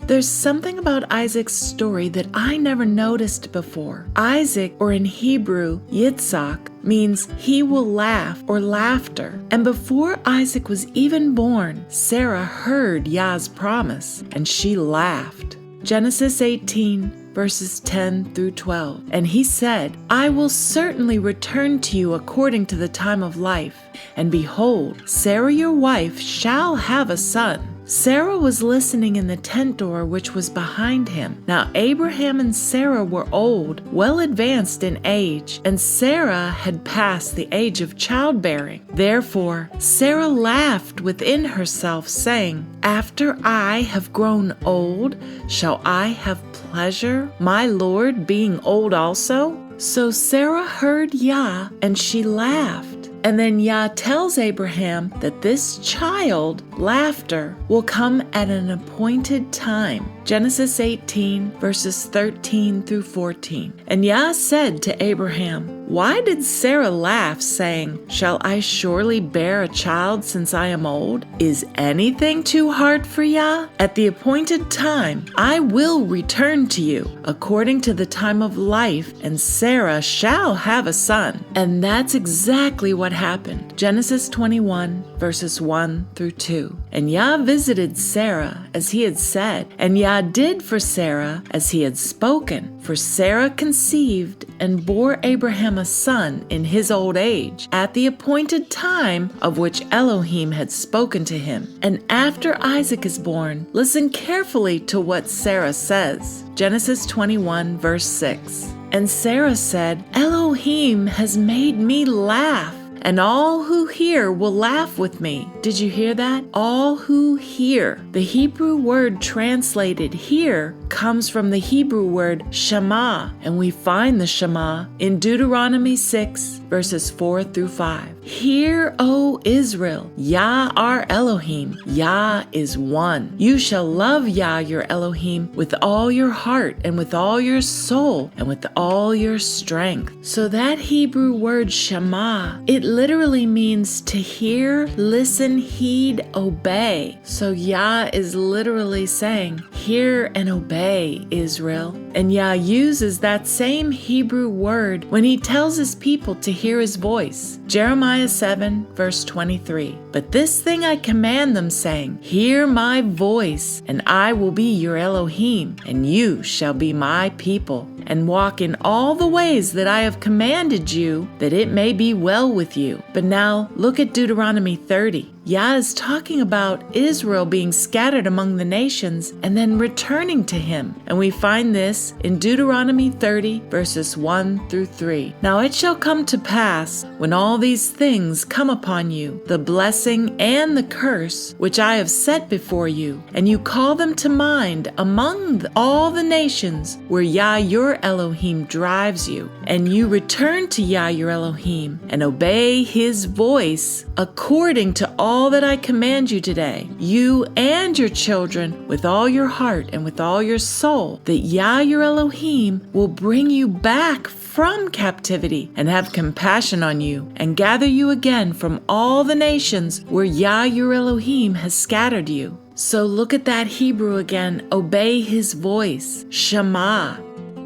There's something about Isaac's story that I never noticed before. Isaac, or in Hebrew, Yitzhak, means he will laugh or laughter. And before Isaac was even born, Sarah heard Yah's promise and she laughed. Genesis 18, verses 10 through 12. And he said, I will certainly return to you according to the time of life. And behold, Sarah your wife shall have a son. Sarah was listening in the tent door which was behind him. Now Abraham and Sarah were old, well advanced in age, and Sarah had passed the age of childbearing. Therefore Sarah laughed within herself, saying, After I have grown old, shall I have pleasure, my Lord being old also? So Sarah heard Yah, and she laughed. And then Yah tells Abraham that this child, laughter, will come at an appointed time. Genesis 18, verses 13 through 14. And Yah said to Abraham, Why did Sarah laugh, saying, Shall I surely bear a child since I am old? Is anything too hard for Yah? At the appointed time, I will return to you, according to the time of life, and Sarah shall have a son. And that's exactly what happened. Genesis 21, verses 1 through 2. And Yah visited Sarah as he had said, and Yah did for Sarah as he had spoken. For Sarah conceived and bore Abraham a son in his old age, at the appointed time of which Elohim had spoken to him. And after Isaac is born, listen carefully to what Sarah says. Genesis 21, verse 6. And Sarah said, Elohim has made me laugh, and all who hear will laugh with me. Did you hear that? All who hear. The Hebrew word translated here comes from the Hebrew word Shema, and we find the Shema in Deuteronomy 6, verses 4 through 5. Hear, O Israel, Yah our Elohim, Yah is one. You shall love Yah your Elohim with all your heart and with all your soul and with all your strength. So that Hebrew word Shema, it literally means to hear, listen, heed, obey. So Yah is literally saying, hear and obey, Israel. And Yah uses that same Hebrew word when he tells his people to hear his voice. Jeremiah 7, verse 23. But this thing I command them, saying, Hear my voice, and I will be your Elohim, and you shall be my people, and walk in all the ways that I have commanded you, that it may be well with you. But now look at Deuteronomy 30. Yah is talking about Israel being scattered among the nations and then returning to him. And we find this in Deuteronomy 30, verses 1 through 3. Now it shall come to pass, when all these things come upon you, the blessing and the curse which I have set before you, and you call them to mind among all the nations where Yah your Elohim drives you, and you return to Yah your Elohim and obey his voice according to all that I command you today, you and your children, with all your heart and with all your soul, that Yah your Elohim will bring you back from captivity and have compassion on you and gather you again from all the nations where Yah your Elohim has scattered you. So look at that Hebrew again. Obey his voice. Shema.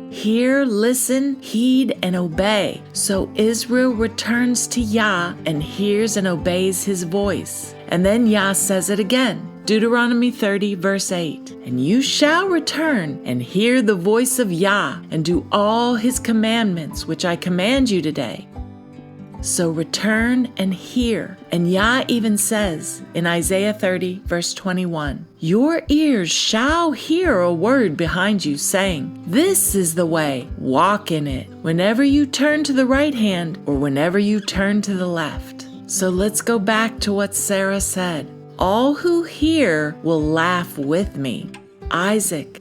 Hear, listen, heed, and obey. So Israel returns to Yah and hears and obeys his voice. And then Yah says it again. Deuteronomy 30, verse 8. And you shall return and hear the voice of Yah and do all his commandments which I command you today. So return and hear. And Yah even says in Isaiah 30, verse 21, Your ears shall hear a word behind you saying, This is the way, walk in it, whenever you turn to the right hand or whenever you turn to the left. So let's go back to what Sarah said. All who hear will laugh with me. Isaac,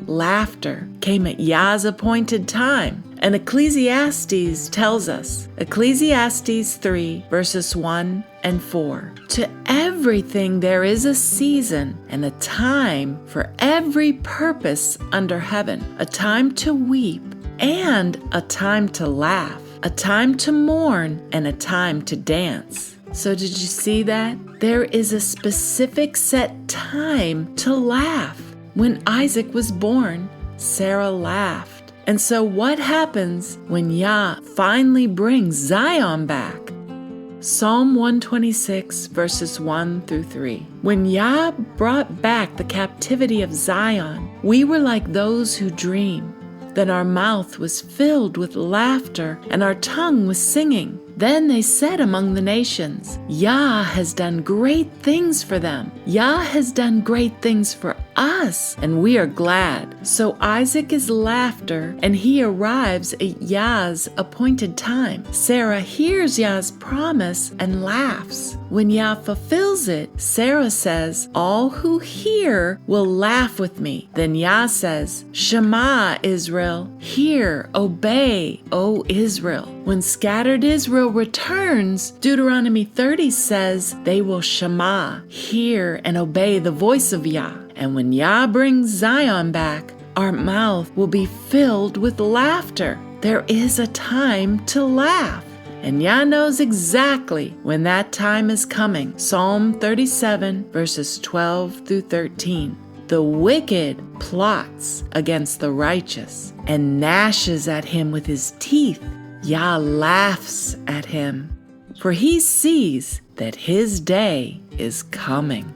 laughter came at Yah's appointed time. And Ecclesiastes tells us, Ecclesiastes 3, verses 1 and 4, To everything there is a season and a time for every purpose under heaven, a time to weep and a time to laugh, a time to mourn and a time to dance. So did you see that? There is a specific set time to laugh. When Isaac was born, Sarah laughed. And so what happens when YAH finally brings Zion back? Psalm 126, verses 1 through 3. When YAH brought back the captivity of Zion, we were like those who dream. Then our mouth was filled with laughter, and our tongue was singing. Then they said among the nations, YAH has done great things for them. YAH has done great things for us, and we are glad. So Isaac is laughter, and he arrives at YAH's appointed time. Sarah hears YAH's promise and laughs. When YAH fulfills it, Sarah says, all who hear will laugh with me. Then YAH says, Shema, Israel, hear, obey, O Israel. When scattered Israel returns, Deuteronomy 30 says they will Shema, hear and obey the voice of YAH. And when YAH brings Zion back, our mouth will be filled with laughter. There is a time to laugh. And YAH knows exactly when that time is coming. Psalm 37, verses 12 through 13. The wicked plots against the righteous and gnashes at him with his teeth. YAH laughs at him, for he sees that his day is coming.